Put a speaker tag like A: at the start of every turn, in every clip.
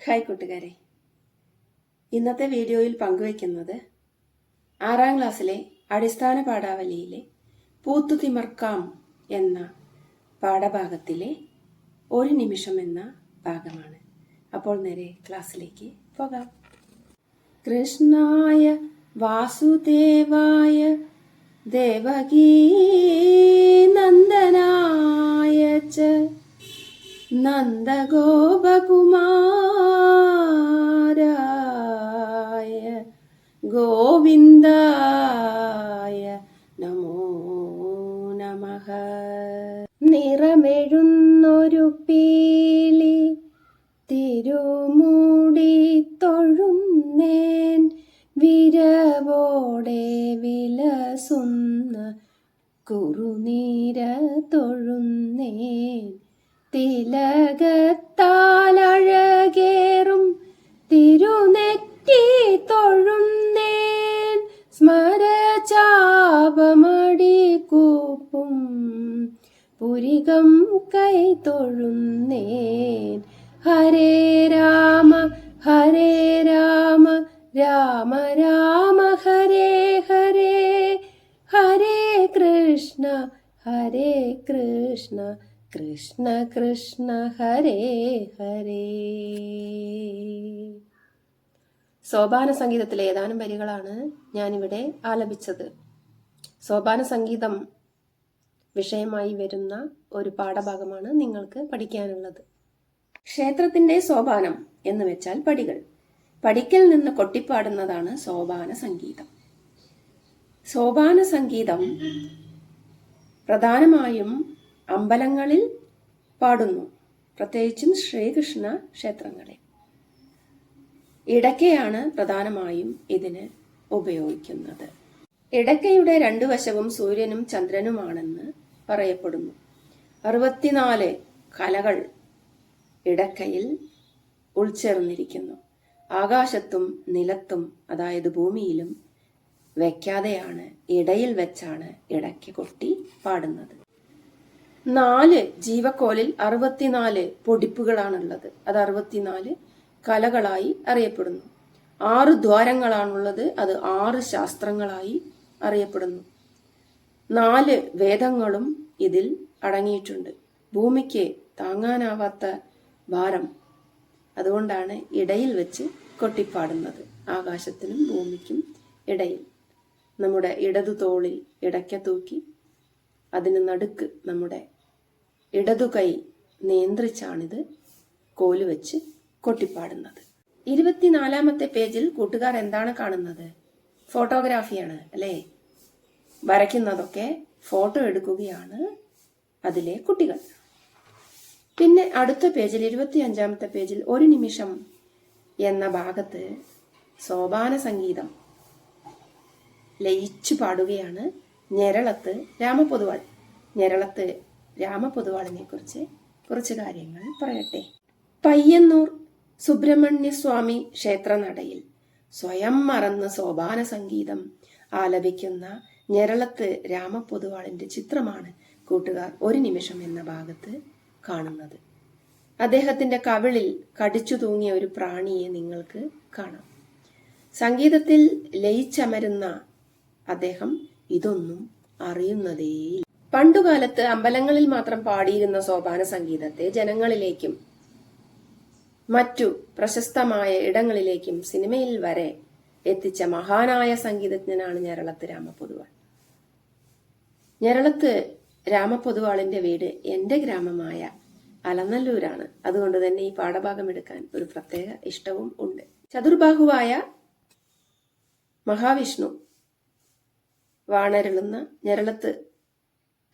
A: Hi കൂട്ടുകാരെ, ഇന്നത്തെ വീഡിയോയിൽ പങ്കുവയ്ക്കുന്നത് 6ാം ക്ലാസ്സിലെ അടിസ്ഥാന പാഠാവലിയിലെ പൂത്തുതിമർക്കാം എന്ന പാഠഭാഗത്തിലെ ഒരു നിമിഷം എന്ന ഭാഗമാണ്. അപ്പോൾ നേരെ ക്ലാസ്സിലേക്ക് പോകാം. കൃഷ്ണായ വാസുദേവായ ദേവകീ നന്ദനായ ച നന്ദഗോപകുമാരായ ഗോവിന്ദായ നമോ നമഃ. നിറമെഴുന്നൊരു പീലി തിരുമൂടി തൊഴുന്നേൻ, വിരവോടെ വിലസുന്ന കുറുനീര തൊഴുന്നേൻ, തിലകത്താലഴകേറും തിരുനെറ്റി തൊഴുന്നേൻ, സ്മരചാപമടി കൂപ്പും പുരികം കൈ തൊഴുന്നേൻ. ഹരേ രാമ രാമ രാമ ഹരേ ഹരേ, ഹരേ കൃഷ്ണ കൃഷ്ണ കൃഷ്ണ ഹരേ ഹരേ. സോപാന സംഗീതത്തിലെ ഏതാനും വരികളാണ് ഞാനിവിടെ ആലപിച്ചത്. സോപാന സംഗീതം വിഷയമായി വരുന്ന ഒരു പാഠഭാഗമാണ് നിങ്ങൾക്ക് പഠിക്കാനുള്ളത്. ക്ഷേത്രത്തിന്റെ സോപാനം എന്ന് വെച്ചാൽ പടികൾ. പടിക്കൽ നിന്ന് കൊട്ടിപ്പാടുന്നതാണ് സോപാന സംഗീതം. സോപാന സംഗീതം പ്രധാനമായും അമ്പലങ്ങളിൽ പാടുന്നു, പ്രത്യേകിച്ചും ശ്രീകൃഷ്ണ ക്ഷേത്രങ്ങളിൽ. ഇടയ്ക്കയാണ് പ്രധാനമായും ഇതിന് ഉപയോഗിക്കുന്നത്. ഇടയ്ക്കയുടെ രണ്ടു വശവും സൂര്യനും ചന്ദ്രനുമാണെന്ന് പറയപ്പെടുന്നു. 64 കലകൾ ഇടയ്ക്കയിൽ ഉൾച്ചേർന്നിരിക്കുന്നു. ആകാശത്തും നിലത്തും, അതായത് ഭൂമിയിലും വെക്കാതെയാണ്, ഇടയിൽ വെച്ചാണ് ഇടയ്ക്ക് കൊട്ടി പാടുന്നത്. 4 ജീവക്കോലിൽ 64 പൊടിപ്പുകളാണുള്ളത്. അത് 64 കലകളായി അറിയപ്പെടുന്നു. 6 ദ്വാരങ്ങളാണുള്ളത്. അത് 6 ശാസ്ത്രങ്ങളായി അറിയപ്പെടുന്നു. 4 വേദങ്ങളും ഇതിൽ അടങ്ങിയിട്ടുണ്ട്. ഭൂമിക്ക് താങ്ങാനാവാത്ത ഭാരം, അതുകൊണ്ടാണ് ഇടയിൽ വെച്ച് കൊട്ടിപ്പാടുന്നത്. ആകാശത്തിനും ഭൂമിക്കും ഇടയിൽ നമ്മുടെ ഇടതു തോളിൽ ഇടയ്ക്ക തൂക്കി അതിന് നടുക്ക് നമ്മുടെ ഇടതു കൈ നിയന്ത്രിച്ചാണിത് കോല് വെച്ച് കൊട്ടിപ്പാടുന്നത്. 24ാമത്തെ പേജിൽ കൂട്ടുകാർ എന്താണ് കാണുന്നത്? ഫോട്ടോഗ്രാഫിയാണ് അല്ലേ? വരയ്ക്കുന്നതൊക്കെ ഫോട്ടോ എടുക്കുകയാണ് അതിലെ കുട്ടികൾ. പിന്നെ അടുത്ത പേജിൽ 25ാമത്തെ പേജിൽ ഒരു നിമിഷം എന്ന ഭാഗത്ത് സോപാന സംഗീതം ലയിച്ചു പാടുകയാണ് ഞെരളത്ത് രാമപൊതുവാൾ. ഞെരളത്ത് രാമപൊതുവാളിനെ കുറിച്ച് കുറച്ച് കാര്യങ്ങൾ പറയട്ടെ. പയ്യന്നൂർ സുബ്രഹ്മണ്യസ്വാമി ക്ഷേത്രനടയിൽ സ്വയം മറന്ന് സോപാന സംഗീതം ആലപിക്കുന്ന ഞെരളത്ത് രാമപൊതുവാളിന്റെ ചിത്രമാണ് കൂട്ടുകാർ ഒരു നിമിഷം എന്ന ഭാഗത്ത് കാണുന്നത്. അദ്ദേഹത്തിന്റെ കവിളിൽ കടിച്ചു തൂങ്ങിയ ഒരു പ്രാണിയെ നിങ്ങൾക്ക് കാണാം. സംഗീതത്തിൽ ലയിച്ചമരുന്ന അദ്ദേഹം ഇതൊന്നും അറിയുന്നതേയില്ല. പണ്ടുകാലത്ത് അമ്പലങ്ങളിൽ മാത്രം പാടിയിരുന്ന സോപാന സംഗീതത്തെ ജനങ്ങളിലേക്കും മറ്റു പ്രശസ്തമായ ഇടങ്ങളിലേക്കും സിനിമയിൽ വരെ എത്തിച്ച മഹാനായ സംഗീതജ്ഞനാണ് ഞെരളത്ത് രാമപൊതുവാൾ. ഞെരളത്ത് രാമപൊതുവാളിന്റെ വീട് എന്റെ ഗ്രാമമായ അലനല്ലൂരാണ്. അതുകൊണ്ട് തന്നെ ഈ പാഠഭാഗം എടുക്കാൻ ഒരു പ്രത്യേക ഇഷ്ടവും ഉണ്ട്. ചതുർബാഹുവായ മഹാവിഷ്ണു വാണരുളുന്ന ഞെരളത്ത്,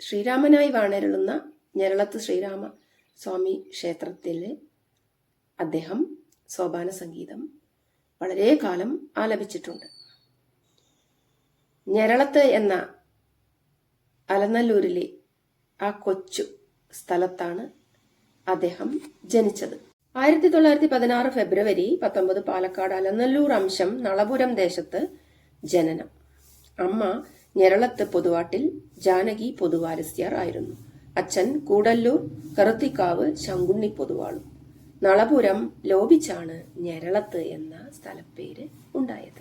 A: ശ്രീരാമനായി വാണരുളുന്ന ഞെരളത്ത് ശ്രീരാമ സ്വാമി ക്ഷേത്രത്തിൽ അദ്ദേഹം സോപാന സംഗീതം വളരെ കാലം ആലപിച്ചിട്ടുണ്ട്. ഞെരളത്ത് എന്ന അലനല്ലൂരിലെ ആ കൊച്ചു സ്ഥലത്താണ് അദ്ദേഹം ജനിച്ചത്. 1916 ഫെബ്രുവരി 19 പാലക്കാട് അലനല്ലൂർ അംശം നളപുരം ദേശത്ത് ജനനം. അമ്മ ഞെരളത്ത് പൊതുവാട്ടിൽ ജാനകി പൊതുവാലസ്യാർ ആയിരുന്നു. അച്ഛൻ കൂടല്ലൂർ കറുത്തിക്കാവ് ശങ്കുണ്ണി പൊതുവാളും. നളപുരം ലോപിച്ചാണ് ഞെരളത്ത് എന്ന സ്ഥലപ്പേര് ഉണ്ടായത്.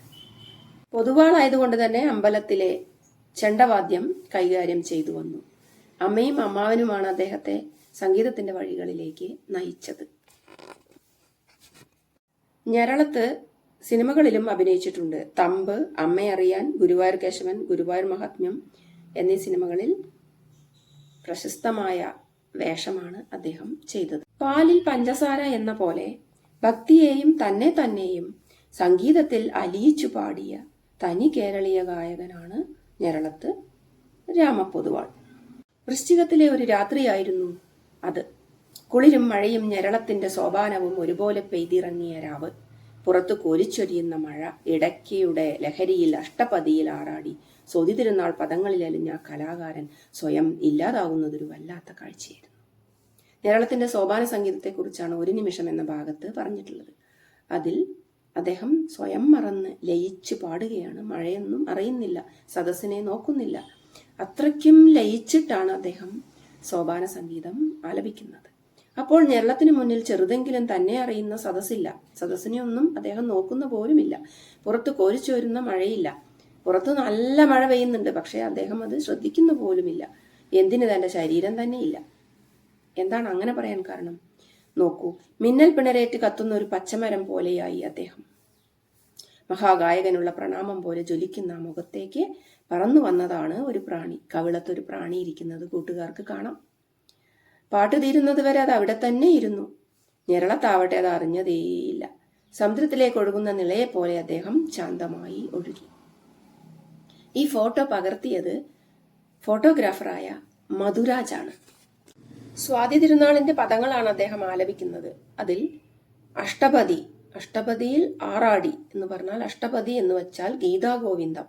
A: പൊതുവാളായതുകൊണ്ട് തന്നെ അമ്പലത്തിലെ ചെണ്ടവാദ്യം കൈകാര്യം ചെയ്തു വന്നു. അമ്മയും അമ്മാവനുമാണ് അദ്ദേഹത്തെ സംഗീതത്തിന്റെ വഴികളിലേക്ക് നയിച്ചത്. ഞെരളത്ത് സിനിമകളിലും അഭിനയിച്ചിട്ടുണ്ട്. തമ്പ്, അമ്മയറിയാൻ, ഗുരുവായൂർ കേശവൻ, ഗുരുവായൂർ മഹാത്മ്യം എന്നീ സിനിമകളിൽ പ്രശസ്തമായ വേഷമാണ് അദ്ദേഹം ചെയ്തത്. പാലിൽ പഞ്ചസാര എന്ന പോലെ ഭക്തിയെയും തന്നെയും സംഗീതത്തിൽ അലിയിച്ചു പാടിയ തനി കേരളീയ ഗായകനാണ് ഞെരളത്ത് രാമപൊതുവാൾ. വൃശ്ചികത്തിലെ ഒരു രാത്രിയായിരുന്നു അത്. കുളിരും മഴയും ഞെരളത്തിന്റെ സോപാനവും ഒരുപോലെ പെയ്തിറങ്ങിയ രാവ്. പുറത്തു കോരിച്ചൊരിയുന്ന മഴ, ഇടയ്ക്കയുടെ ലഹരിയിൽ അഷ്ടപതിയിൽ ആറാടി സ്വതി തിരുനാൾ പദങ്ങളിൽ അലിഞ്ഞ കലാകാരൻ സ്വയം ഇല്ലാതാവുന്നതൊരു വല്ലാത്ത കാഴ്ചയായിരുന്നു. ഞെരളത്തിന്റെ സോപാന സംഗീതത്തെക്കുറിച്ചാണ് ഒരു നിമിഷം എന്ന ഭാഗത്ത് പറഞ്ഞിട്ടുള്ളത്. അതിൽ അദ്ദേഹം സ്വയം മറന്ന് ലയിച്ചു പാടുകയാണ്. മഴയൊന്നും അറിയുന്നില്ല, സദസ്സിനെ നോക്കുന്നില്ല. അത്രയ്ക്കും ലയിച്ചിട്ടാണ് അദ്ദേഹം സോപാന സംഗീതം ആലപിക്കുന്നത്. അപ്പോൾ ഞെരളത്തിന് മുന്നിൽ ചെറുതെങ്കിലും തന്നെ അറിയുന്ന സദസ്സില്ല. സദസ്സിനെ ഒന്നും അദ്ദേഹം നോക്കുന്ന പോലുമില്ല. പുറത്ത് കോരിച്ചോരുന്ന മഴയില്ല. പുറത്ത് നല്ല മഴ പെയ്യുന്നുണ്ട്, പക്ഷെ അദ്ദേഹം അത് ശ്രദ്ധിക്കുന്ന പോലുമില്ല. എന്തിന്, തന്റെ ശരീരം തന്നെ ഇല്ല. എന്താണ് അങ്ങനെ പറയാൻ കാരണം? നോക്കൂ, മിന്നൽ പിണരേറ്റ് കത്തുന്ന ഒരു പച്ചമരം പോലെയായി അദ്ദേഹം. മഹാഗായകനുള്ള പ്രണാമം പോലെ ജ്വലിക്കുന്ന മുഖത്തേക്ക് പറന്നു വന്നതാണ് ഒരു പ്രാണി. കവിളത്തൊരു പ്രാണി ഇരിക്കുന്നത് കൂട്ടുകാർക്ക് കാണാം. പാട്ട് തീരുന്നത് വരെ അത് അവിടെ തന്നെ ഇരുന്നു. ഞെരളത്താവട്ടെ അത് അറിഞ്ഞതേയില്ല. സമുദ്രത്തിലേക്ക് ഒഴുകുന്ന നിളയെ പോലെ അദ്ദേഹം ശാന്തമായി ഒഴുകി. ഈ ഫോട്ടോ പകർത്തിയത് ഫോട്ടോഗ്രാഫറായ മധുരാജാണ്. സ്വാതി തിരുനാളിന്റെ പദങ്ങളാണ് അദ്ദേഹം ആലപിക്കുന്നത്. അതിൽ അഷ്ടപതിയിൽ ആറാടി എന്ന് പറഞ്ഞാൽ, അഷ്ടപതി എന്ന് വെച്ചാൽ ഗീതാഗോവിന്ദം.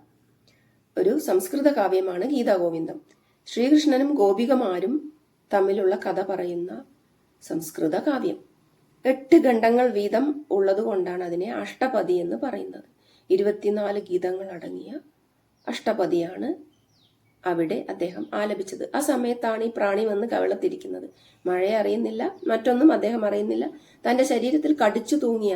A: ഒരു സംസ്കൃത കാവ്യമാണ് ഗീതാഗോവിന്ദം. ശ്രീകൃഷ്ണനും ഗോപികമാരും തമ്മിലുള്ള കഥ പറയുന്ന സംസ്കൃത കാവ്യം. 8 ഖണ്ഡങ്ങൾ വീതം ഉള്ളതുകൊണ്ടാണ് അതിനെ അഷ്ടപതി എന്ന് പറയുന്നത്. 24 ഗീതങ്ങൾ അടങ്ങിയ അഷ്ടപതിയാണ് അവിടെ അദ്ദേഹം ആലപിച്ചത്. ആ സമയത്താണ് ഈ പ്രാണി വന്ന് കവിളത്തിരിക്കുന്നത്. മഴയെ അറിയുന്നില്ല, മറ്റൊന്നും അദ്ദേഹം അറിയുന്നില്ല. തന്റെ ശരീരത്തിൽ കടിച്ചു തൂങ്ങിയ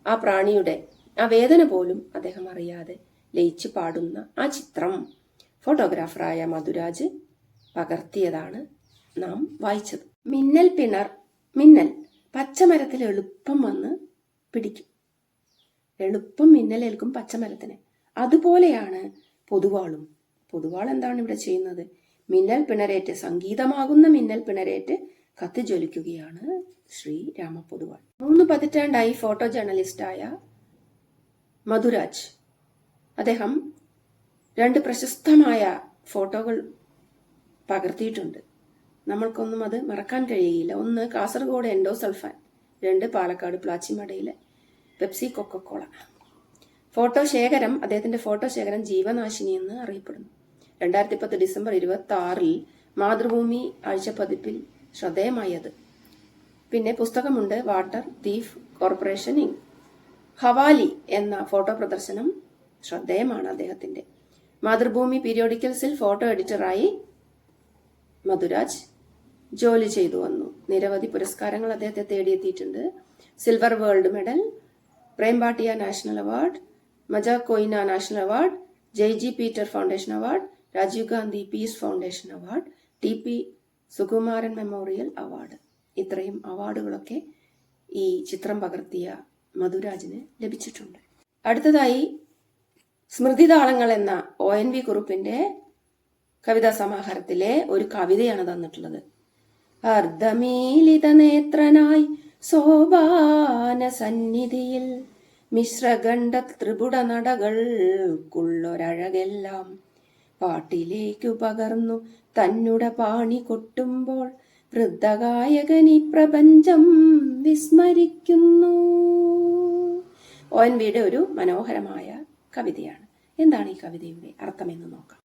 A: ആ പ്രാണിയുടെ ആ വേദന പോലും അദ്ദേഹം അറിയാതെ ലയിച്ചു പാടുന്ന ആ ചിത്രം ഫോട്ടോഗ്രാഫറായ മധുരാജ് പകർത്തിയതാണ് നാം വായിച്ചത്. മിന്നൽ പച്ചമരത്തിൽ എളുപ്പം വന്ന് പിടിക്കും. എളുപ്പം മിന്നലേൽക്കും പച്ചമരത്തിന്. അതുപോലെയാണ് പൊതുവാളും. പൊതുവാൾ എന്താണ് ഇവിടെ ചെയ്യുന്നത്? മിന്നൽ പിണരേറ്റ്, സംഗീതമാകുന്ന മിന്നൽ പിണരേറ്റ് കത്തിജ്വലിക്കുകയാണ് ശ്രീ രാമപൊതുവാൾ. 3 പതിറ്റാണ്ടായി ഫോട്ടോ ജേർണലിസ്റ്റായ മധുരാജ്, അദ്ദേഹം 2 പ്രശസ്തമായ ഫോട്ടോകൾ പകർത്തിയിട്ടുണ്ട്. നമ്മൾക്കൊന്നും അത് മറക്കാൻ കഴിയുകയില്ല. 1 കാസർഗോഡ് എൻഡോസൾഫാൻ, 2 പാലക്കാട് പ്ലാച്ചിമടയിലെ പെപ്സി കൊക്കക്കോള. അദ്ദേഹത്തിന്റെ ഫോട്ടോ ശേഖരം ജീവനാശിനി എന്ന് അറിയപ്പെടുന്നു. 2010 ഡിസംബർ 26 മാതൃഭൂമി ആഴ്ചപ്പതിപ്പിൽ ശ്രദ്ധേയമായത്. പിന്നെ പുസ്തകമുണ്ട്, water thief corporation inc. Haveli എന്ന ഫോട്ടോ പ്രദർശനം ശ്രദ്ധേയമാണ് അദ്ദേഹത്തിന്റെ. മാതൃഭൂമി പീരിയോഡിക്കൽസിൽ ഫോട്ടോ എഡിറ്ററായി മധുരാജ് ജോലി ചെയ്തു വന്നു. നിരവധി പുരസ്കാരങ്ങൾ അദ്ദേഹത്തെ തേടിയെത്തിയിട്ടുണ്ട്. Silver world medal, Prem Bhatia national award, മജ കൊയ്ന national award, Jaiji Peter foundation award, Rajiv Gandhi peace foundation award, TP Sukumaran memorial award. ഇത്രയും അവാർഡുകളൊക്കെ ഈ ചിത്രം പകർത്തിയ മധുരാജിന് ലഭിച്ചിട്ടുണ്ട്. അടുത്തതായി സ്മൃതിതാളങ്ങൾ എന്ന ONV കുറുപ്പിന്റെ കവിതാ സമാഹാരത്തിലെ ഒരു കവിതയാണ് തന്നിട്ടുള്ളത്. അർദ്ധമീലിത നേത്രനായി സോപാന സന്നിധിയിൽ മിശ്രഗണ്ഡ ത്രിപുട നടകൾക്കുള്ളൊരഴകെല്ലാം പാട്ടിലേക്കു പകർന്നു തന്നുട പാണി കൊട്ടുമ്പോൾ വൃദ്ധഗായകനി പ്രപഞ്ചം വിസ്മരിക്കുന്നു. ONVയുടെ ഒരു മനോഹരമായ കവിതയാണ്. എന്താണ് ഈ കവിതയുടെ അർത്ഥമെന്ന് നോക്കാം.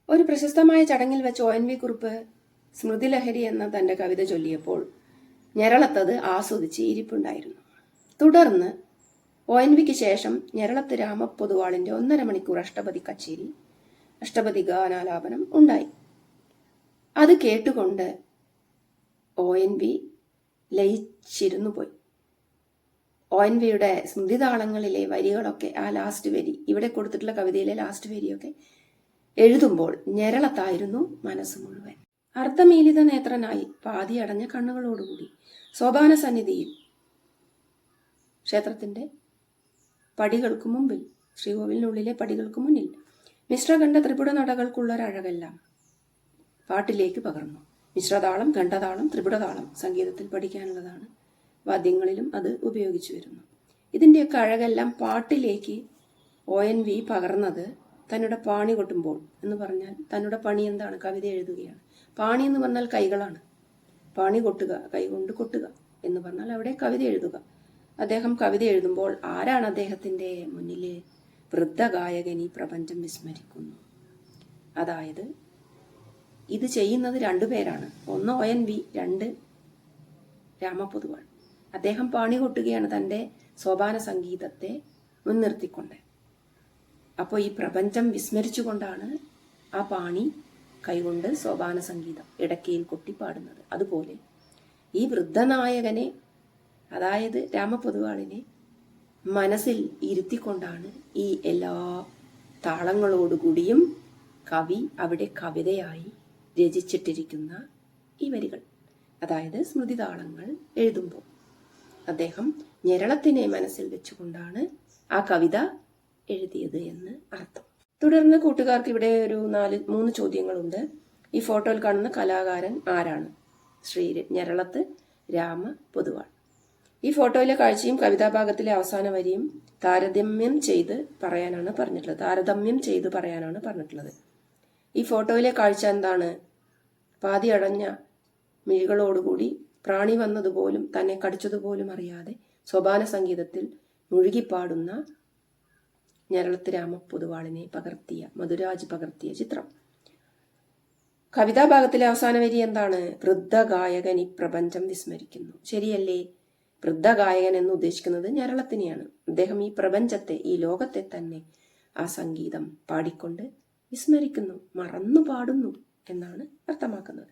A: ഒരു പ്രശസ്തമായ ചടങ്ങിൽ വെച്ച് ONV കുറുപ്പ് സ്മൃതിലഹരി എന്ന തന്റെ കവിത ചൊല്ലിയപ്പോൾ ഞെരളത്തത് ആസ്വദിച്ച് ഇരിപ്പുണ്ടായിരുന്നു. തുടർന്ന് ONVക്ക് ശേഷം ഞെരളത്ത് രാമപൊതുവാളിന്റെ 1.5 മണിക്കൂർ അഷ്ടപതി ഗാനാലാപനം ഉണ്ടായി. അത് കേട്ടുകൊണ്ട് ONV ലയിച്ചിരുന്നു പോയി. ONVയുടെ സ്മൃതിതാളങ്ങളിലെ വരികളൊക്കെ, ആ ലാസ്റ്റ് വരി, ഇവിടെ കൊടുത്തിട്ടുള്ള കവിതയിലെ ലാസ്റ്റ് വരിയൊക്കെ എഴുതുമ്പോൾ ഞെരളത്തായിരുന്നു മനസ്സ് മുഴുവൻ. അർദ്ധമീലിത നേത്രനായി പാതി അടഞ്ഞ കണ്ണുകളോടുകൂടി സോപാന സന്നിധിയിൽ, ക്ഷേത്രത്തിന്റെ പടികൾക്ക് മുമ്പിൽ, ശ്രീകോവിലിനുള്ളിലെ പടികൾക്ക് മുന്നിൽ മിശ്രഖണ്ഡ ത്രിപുട നടകൾക്കുള്ളൊരഴകെല്ലാം പാട്ടിലേക്ക് പകർന്നു. മിശ്രതാളം, ഖണ്ഡതാളം, ത്രിപുടതാളം സംഗീതത്തിൽ പഠിക്കാനുള്ളതാണ്. വാദ്യങ്ങളിലും അത് ഉപയോഗിച്ചു വരുന്നു. ഇതിൻ്റെയൊക്കെ അഴകെല്ലാം പാട്ടിലേക്ക് ONV പകർന്നത് തന്നുടെ പാണി കൊട്ടുമ്പോൾ എന്ന് പറഞ്ഞാൽ, തന്നുടെ പണി എന്താണ്? കവിത എഴുതുകയാണ്. പാണി എന്ന് പറഞ്ഞാൽ കൈകളാണ്. പാണി കൊട്ടുക, കൈകൊണ്ട് കൊട്ടുക എന്ന് പറഞ്ഞാൽ അവിടെ കവിത എഴുതുക. അദ്ദേഹം കവിത എഴുതുമ്പോൾ ആരാണ് അദ്ദേഹത്തിന്റെ മുന്നിലെ? വൃദ്ധഗായകൻ ഈ പ്രപഞ്ചം വിസ്മരിക്കുന്നു. അതായത് ഇത് ചെയ്യുന്നത് രണ്ടുപേരാണ്. ഒന്ന് ONV, രണ്ട് രാമപൊതുവാൾ. അദ്ദേഹം പാണി കൊട്ടുകയാണ് തൻ്റെ സോപാന സംഗീതത്തെ മുൻനിർത്തിക്കൊണ്ട്. അപ്പോൾ ഈ പ്രപഞ്ചം വിസ്മരിച്ചുകൊണ്ടാണ് ആ പാണി കൈകൊണ്ട് സോപാന സംഗീതം ഇടയ്ക്കയിൽ കൊട്ടിപ്പാടുന്നത്. അതുപോലെ ഈ വൃദ്ധനായകനെ, അതായത് രാമപൊതുവാളിനെ മനസ്സിൽ ഇരുത്തിക്കൊണ്ടാണ് ഈ എല്ലാ താളങ്ങളോടുകൂടിയും കവി അവിടെ കവിതയായി രചിച്ചിട്ടിരിക്കുന്ന ഈ വരികൾ. അതായത് സ്മൃതിതാളങ്ങൾ എഴുതുമ്പോൾ അദ്ദേഹം ഞെരളത്തിനെ മനസ്സിൽ വെച്ചുകൊണ്ടാണ് ആ കവിത എഴുതിയത് എന്ന് അർത്ഥം. തുടർന്ന് കൂട്ടുകാർക്ക് ഇവിടെ ഒരു 3 ചോദ്യങ്ങളുണ്ട്. ഈ ഫോട്ടോയിൽ കാണുന്ന കലാകാരൻ ആരാണ്? ശ്രീ ഞെരളത്ത് രാമ പൊതുവാൾ. ഈ ഫോട്ടോയിലെ കാഴ്ചയും കവിതാഭാഗത്തിലെ അവസാന വരിയും താരതമ്യം ചെയ്ത് പറയാനാണ് പറഞ്ഞിട്ടുള്ളത്. ഈ ഫോട്ടോയിലെ കാഴ്ച എന്താണ്? പാതി അടഞ്ഞ മിഴികളോടുകൂടി പ്രാണി വന്നതുപോലും തന്നെ കടിച്ചതുപോലും അറിയാതെ സോപാന സംഗീതത്തിൽ മുഴുകിപ്പാടുന്ന ഞെരളത്ത് രാമ പൊതുവാളിനെ മധുരാജ് പകർത്തിയ ചിത്രം. കവിതാഭാഗത്തിലെ അവസാന വരി എന്താണ്? വൃദ്ധഗായകൻ ഈ പ്രപഞ്ചം വിസ്മരിക്കുന്നു. ശരിയല്ലേ? വൃദ്ധഗായകൻ എന്ന് ഉദ്ദേശിക്കുന്നത് ഞെരളത്തിനെയാണ്. അദ്ദേഹം ഈ പ്രപഞ്ചത്തെ, ഈ ലോകത്തെ തന്നെ ആ സംഗീതം പാടിക്കൊണ്ട് വിസ്മരിക്കുന്നു, മറന്നു പാടുന്നു എന്നാണ് അർത്ഥമാക്കുന്നത്.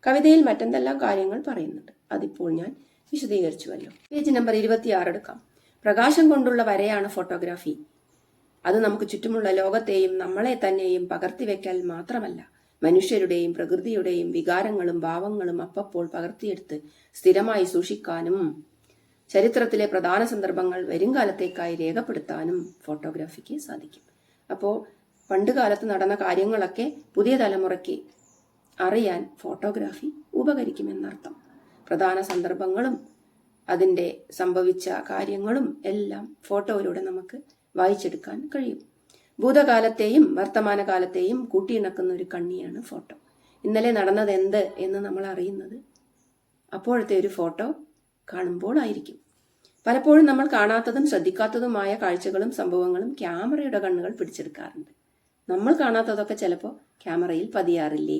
A: കവിതയിൽ മറ്റെന്തെല്ലാം കാര്യങ്ങൾ പറയുന്നുണ്ട്, അതിപ്പോൾ ഞാൻ വിശദീകരിച്ചുവല്ലോ. പേജ് നമ്പർ 26 എടുക്കാം. പ്രകാശം കൊണ്ടുള്ള വരയാണ് ഫോട്ടോഗ്രാഫി. അത് നമുക്ക് ചുറ്റുമുള്ള ലോകത്തെയും നമ്മളെ തന്നെയും പകർത്തിവെക്കൽ മാത്രമല്ല, മനുഷ്യരുടെയും പ്രകൃതിയുടെയും വികാരങ്ങളും ഭാവങ്ങളും അപ്പപ്പോൾ പകർത്തിയെടുത്ത് സ്ഥിരമായി സൂക്ഷിക്കാനും ചരിത്രത്തിലെ പ്രധാന സന്ദർഭങ്ങൾ വരുംകാലത്തേക്കായി രേഖപ്പെടുത്താനും ഫോട്ടോഗ്രാഫിക്ക് സാധിക്കും. അപ്പോൾ പണ്ട് കാലത്ത് നടന്ന കാര്യങ്ങളൊക്കെ പുതിയ തലമുറയ്ക്ക് അറിയാൻ ഫോട്ടോഗ്രാഫി ഉപകരിക്കുമെന്നർത്ഥം. പ്രധാന സന്ദർഭങ്ങളും അതിൻ്റെ സംഭവിച്ച കാര്യങ്ങളും എല്ലാം ഫോട്ടോയിലൂടെ നമുക്ക് വായിച്ചെടുക്കാൻ കഴിയും. ഭൂതകാലത്തെയും വർത്തമാനകാലത്തെയും കൂട്ടിയിണക്കുന്ന ഒരു കണ്ണിയാണ് ഫോട്ടോ. ഇന്നലെ നടന്നത് എന്ത് എന്ന് നമ്മൾ അറിയുന്നത് അപ്പോഴത്തെ ഒരു ഫോട്ടോ കാണുമ്പോൾ ആയിരിക്കും. പലപ്പോഴും നമ്മൾ കാണാത്തതും ശ്രദ്ധിക്കാത്തതുമായ കാഴ്ചകളും സംഭവങ്ങളും ക്യാമറയുടെ കണ്ണുകൾ പിടിച്ചെടുക്കാറുണ്ട്. നമ്മൾ കാണാത്തതൊക്കെ ചിലപ്പോൾ ക്യാമറയിൽ പതിയാറില്ലേ?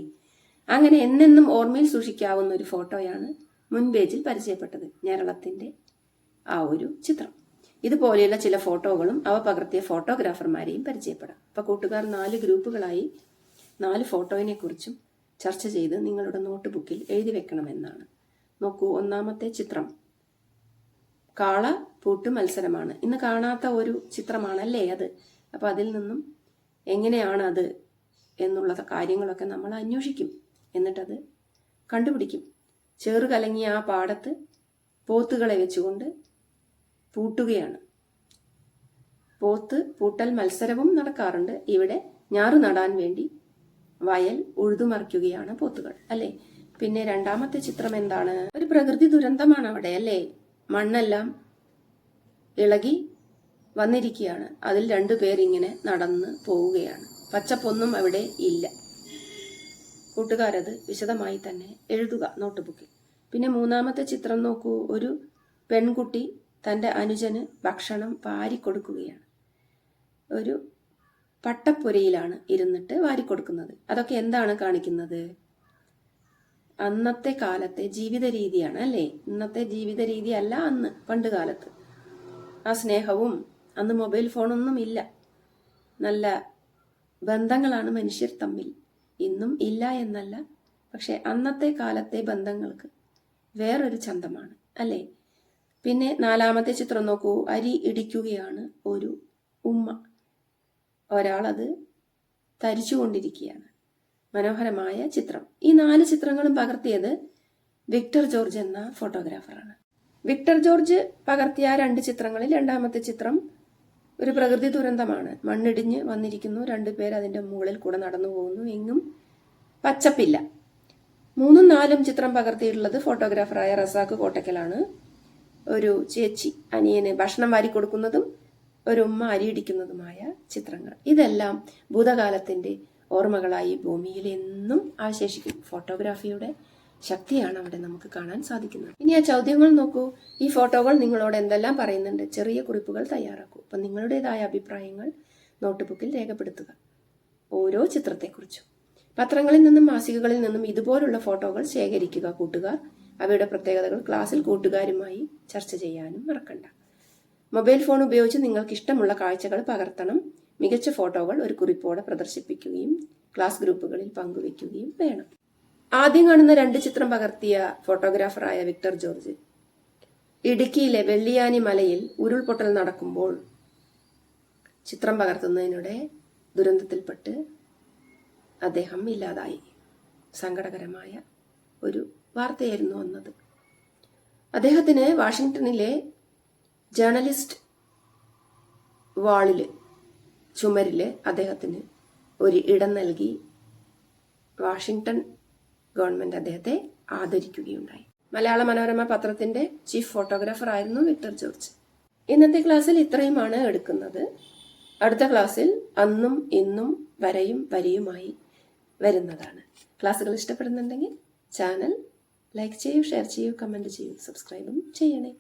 A: അങ്ങനെ എന്നെന്നും ഓർമ്മയിൽ സൂക്ഷിക്കാവുന്ന ഒരു ഫോട്ടോയാണ് മുൻപേജിൽ പരിചയപ്പെട്ടത്, ഞെരളത്തിന്റെ ആ ഒരു ചിത്രം. ഇതുപോലെയുള്ള ചില ഫോട്ടോകളും അവ പകർത്തിയ ഫോട്ടോഗ്രാഫർമാരെയും പരിചയപ്പെടാം. അപ്പൊ കൂട്ടുകാർ 4 ഗ്രൂപ്പുകളായി 4 ഫോട്ടോയിനെ കുറിച്ചും ചർച്ച ചെയ്ത് നിങ്ങളുടെ നോട്ട് ബുക്കിൽ എഴുതി വെക്കണമെന്നാണ്. നോക്കൂ, ഒന്നാമത്തെ ചിത്രം കാള പൂട്ട് മത്സരമാണ്. ഇന്ന് കാണാത്ത ഒരു ചിത്രമാണല്ലേ അത്. അപ്പൊ അതിൽ നിന്നും എങ്ങനെയാണ് അത് എന്നുള്ള കാര്യങ്ങളൊക്കെ നമ്മൾ അന്വേഷിക്കും, എന്നിട്ടത് കണ്ടുപിടിക്കും. ചേറ് കലങ്ങിയ ആ പാടത്ത് പോത്തുകളെ വെച്ചുകൊണ്ട് പൂട്ടുകയാണ്. പോത്ത് പൂട്ടൽ മത്സരവും നടക്കാറുണ്ട്. ഇവിടെ ഞാറു നടാൻ വേണ്ടി വയൽ ഉഴുതുമറിക്കുകയാണ് പോത്തുകൾ, അല്ലേ? പിന്നെ രണ്ടാമത്തെ ചിത്രം എന്താണ്? ഒരു പ്രകൃതി ദുരന്തമാണ് അവിടെ, അല്ലേ? മണ്ണെല്ലാം ഇളകി വന്നിരിക്കുകയാണ്. അതിൽ 2 പേർ ഇങ്ങനെ നടന്ന് പോവുകയാണ്. പച്ചപ്പൊന്നും അവിടെ ഇല്ല. കൂട്ടുകാരത് വിശദമായി തന്നെ എഴുതുക നോട്ട് ബുക്കിൽ. പിന്നെ മൂന്നാമത്തെ ചിത്രം നോക്കൂ. ഒരു പെൺകുട്ടി തൻ്റെ അനുജന് ഭക്ഷണം വാരിക്കൊടുക്കുകയാണ്. ഒരു പട്ടപ്പുരയിലാണ് ഇരുന്നിട്ട് വാരിക്കൊടുക്കുന്നത്. അതൊക്കെ എന്താണ് കാണിക്കുന്നത്? അന്നത്തെ കാലത്തെ ജീവിത രീതിയാണ്, അല്ലേ? ഇന്നത്തെ ജീവിത രീതി അല്ല അന്ന്, പണ്ട് കാലത്ത്. ആ സ്നേഹവും, അന്ന് മൊബൈൽ ഫോണൊന്നും ഇല്ല, നല്ല ബന്ധങ്ങളാണ് മനുഷ്യർ തമ്മിൽ. ഇന്നും ഇല്ല എന്നല്ല, പക്ഷെ അന്നത്തെ കാലത്തെ ബന്ധങ്ങൾക്ക് വേറൊരു ചന്തമാണ്. അല്ലേ? പിന്നെ 4-മത്തെ ചിത്രം നോക്കൂ. അരി ഇടിക്കുകയാണ് ഒരു ഉമ്മ. ഒരാളത് തരിച്ചുകൊണ്ടിരിക്കുകയാണ്. മനോഹരമായ ചിത്രം. ഈ 4 ചിത്രങ്ങളും പകർത്തിയത് വിക്ടർ ജോർജ് എന്ന ഫോട്ടോഗ്രാഫറാണ്. വിക്ടർ ജോർജ് പകർത്തിയ 2 ചിത്രങ്ങളിൽ 2-മത്തെ ചിത്രം ഒരു പ്രകൃതി ദുരന്തമാണ്. മണ്ണിടിഞ്ഞ് വന്നിരിക്കുന്നു, 2 പേർ അതിന്റെ മുകളിൽ കൂടെ നടന്നു പോകുന്നു, എങ്ങും പച്ചപ്പില്ല. 3ഉം 4ഉം ചിത്രം പകർത്തിയിട്ടുള്ളത് ഫോട്ടോഗ്രാഫറായ റസാഖ് കോട്ടക്കലാണ്. ഒരു ചേച്ചി അനിയന് ഭക്ഷണം വാരി കൊടുക്കുന്നതും ഒരു ഉമ്മ അരിയിടിക്കുന്നതുമായ ചിത്രങ്ങൾ. ഇതെല്ലാം ഭൂതകാലത്തിന്റെ ഓർമ്മകളായി ഭൂമിയിൽ എന്നും അവശേഷിക്കും. ഫോട്ടോഗ്രാഫിയുടെ ശക്തിയാണ് അവിടെ നമുക്ക് കാണാൻ സാധിക്കുന്നത്. ഇനി ആ ചോദ്യങ്ങൾ നോക്കൂ. ഈ ഫോട്ടോകൾ നിങ്ങളോട് എന്തെല്ലാം പറയുന്നുണ്ട്? ചെറിയ കുറിപ്പുകൾ തയ്യാറാക്കൂ. അപ്പം നിങ്ങളുടേതായ അഭിപ്രായങ്ങൾ നോട്ട് ബുക്കിൽ രേഖപ്പെടുത്തുക. ഓരോ ചിത്രത്തെക്കുറിച്ചും. പത്രങ്ങളിൽ നിന്നും മാസികകളിൽ നിന്നും ഇതുപോലുള്ള ഫോട്ടോകൾ ശേഖരിക്കുക കൂട്ടുകാർ. അവയുടെ പ്രത്യേകതകൾ ക്ലാസ്സിൽ കൂട്ടുകാരുമായി ചർച്ച ചെയ്യാനും മറക്കണ്ട. മൊബൈൽ ഫോൺ ഉപയോഗിച്ച് നിങ്ങൾക്ക് ഇഷ്ടമുള്ള കാഴ്ചകൾ പകർത്തണം. മികച്ച ഫോട്ടോകൾ ഒരു കുറിപ്പോടെ പ്രദർശിപ്പിക്കുകയും ക്ലാസ് ഗ്രൂപ്പുകളിൽ പങ്കുവെക്കുകയും വേണം. ആദ്യം കാണുന്ന 2 ചിത്രം പകർത്തിയ ഫോട്ടോഗ്രാഫറായ വിക്ടർ ജോർജ് ഇടുക്കിയിലെ വെള്ളിയാനി മലയിൽ ഉരുൾപൊട്ടൽ നടക്കുമ്പോൾ ചിത്രം പകർത്തുന്നതിനിടെ ദുരന്തത്തിൽപ്പെട്ട് അദ്ദേഹം ഇല്ലാതായി. സങ്കടകരമായ ഒരു വാർത്തയായിരുന്നു വന്നത്. അദ്ദേഹത്തിന് വാഷിംഗ്ടണിലെ ജേർണലിസ്റ്റ് വാളില് ചുമരില് അദ്ദേഹത്തിന് ഒരു ഇടം നൽകി വാഷിംഗ്ടൺ ഗവൺമെന്റ് അദ്ദേഹത്തെ ആദരിക്കുകയുണ്ടായി. മലയാള മനോരമ പത്രത്തിന്റെ ചീഫ് ഫോട്ടോഗ്രാഫർ ആയിരുന്നു വിക്ടർ ജോർജ്. ഇന്നത്തെ ക്ലാസ്സിൽ ഇത്രയുമാണ് എടുക്കുന്നത്. അടുത്ത ക്ലാസ്സിൽ അന്നും ഇന്നും വരയും വരിയുമായി വരുന്നതാണ്. ക്ലാസ്സുകൾ ഇഷ്ടപ്പെടുന്നുണ്ടെങ്കിൽ ചാനൽ ലൈക്ക് ചെയ്യൂ, ഷെയർ ചെയ്യൂ, കമന്റ് ചെയ്യൂ, സബ്സ്ക്രൈബും ചെയ്യണേ.